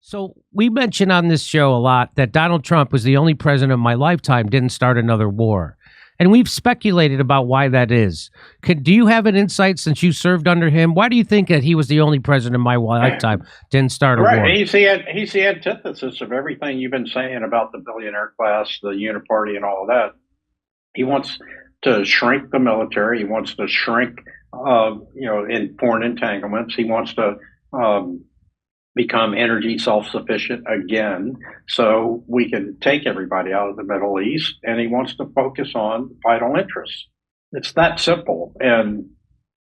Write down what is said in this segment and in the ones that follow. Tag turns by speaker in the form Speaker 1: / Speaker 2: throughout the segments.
Speaker 1: So we mentioned on this show a lot that Donald Trump was the only president of my lifetime didn't start another war. And we've speculated about why that is. Do you have an insight since you served under him? Why do you think that he was the only president of my lifetime didn't start a war?
Speaker 2: He's the antithesis of everything you've been saying about the billionaire class, the Uni Party, and all of that. He wants to shrink the military. He wants to shrink, in foreign entanglements. He wants to become energy self-sufficient again, so we can take everybody out of the Middle East, and he wants to focus on vital interests. It's that simple. And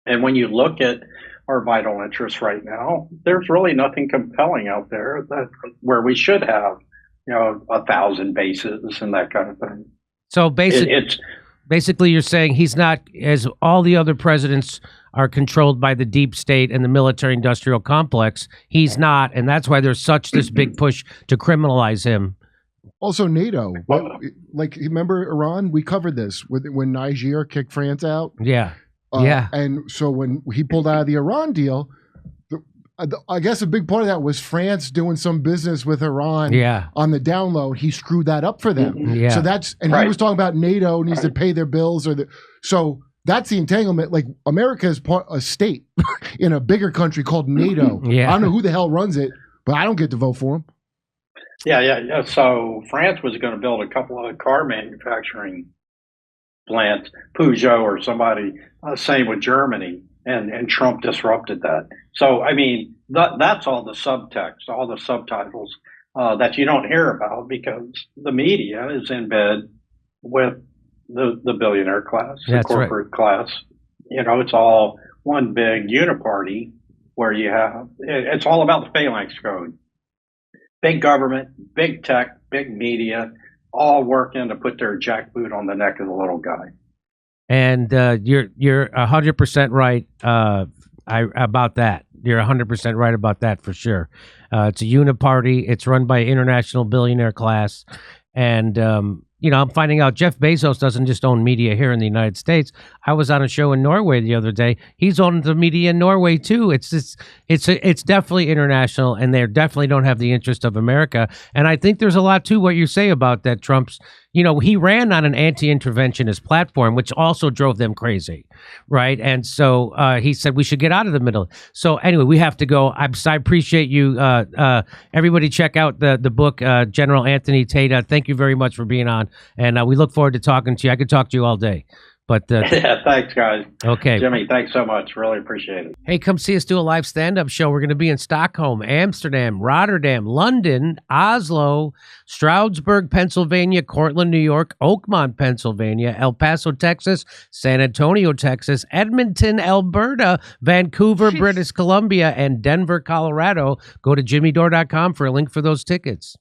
Speaker 2: when you look at our vital interests right now, there's really nothing compelling out there where we should have, 1,000 bases and that kind of thing.
Speaker 1: So basically you're saying he's not, as all the other presidents are controlled by the deep state and the military-industrial complex. He's not, and that's why there's this big push to criminalize him.
Speaker 3: Also, NATO. Remember Iran? We covered this when Niger kicked France out.
Speaker 1: Yeah,
Speaker 3: And so when he pulled out of the Iran deal, I guess a big part of that was France doing some business with Iran on the down low. He screwed that up for them.
Speaker 1: Yeah.
Speaker 3: So he was talking about NATO needs to pay their bills so. That's the entanglement. Like, America is a state in a bigger country called NATO.
Speaker 1: Yeah.
Speaker 3: I don't know who the hell runs it, but I don't get to vote for him.
Speaker 2: Yeah. So France was going to build a couple of car manufacturing plants, Peugeot or somebody, same with Germany, and Trump disrupted that. So, I mean, that's all the subtext, all the subtitles that you don't hear about because the media is in bed with the billionaire class, the corporate class. It's all one big uniparty where you have, it's all about the phalanx code. Big government, big tech, big media, all working to put their jackboot on the neck of the little guy.
Speaker 1: And you're 100% right about that. You're 100% right about that for sure. It's a uniparty. It's run by international billionaire class. And, I'm finding out Jeff Bezos doesn't just own media here in the United States. I was on a show in Norway the other day. He's owned the media in Norway too. It's definitely international, and they definitely don't have the interest of America. And I think there's a lot to what you say about that. Trump's, he ran on an anti-interventionist platform, which also drove them crazy, right? And so he said we should get out of the middle. So anyway, we have to go. I appreciate you. Everybody check out the book, General Anthony Tata. Thank you very much for being on. And we look forward to talking to you. I could talk to you all day. But
Speaker 2: thanks, guys.
Speaker 1: Okay.
Speaker 2: Jimmy, thanks so much. Really appreciate it.
Speaker 1: Hey, come see us do a live stand-up show. We're going to be in Stockholm, Amsterdam, Rotterdam, London, Oslo, Stroudsburg, Pennsylvania, Cortland, New York, Oakmont, Pennsylvania, El Paso, Texas, San Antonio, Texas, Edmonton, Alberta, Vancouver, British Columbia, and Denver, Colorado. Go to jimmydore.com for a link for those tickets.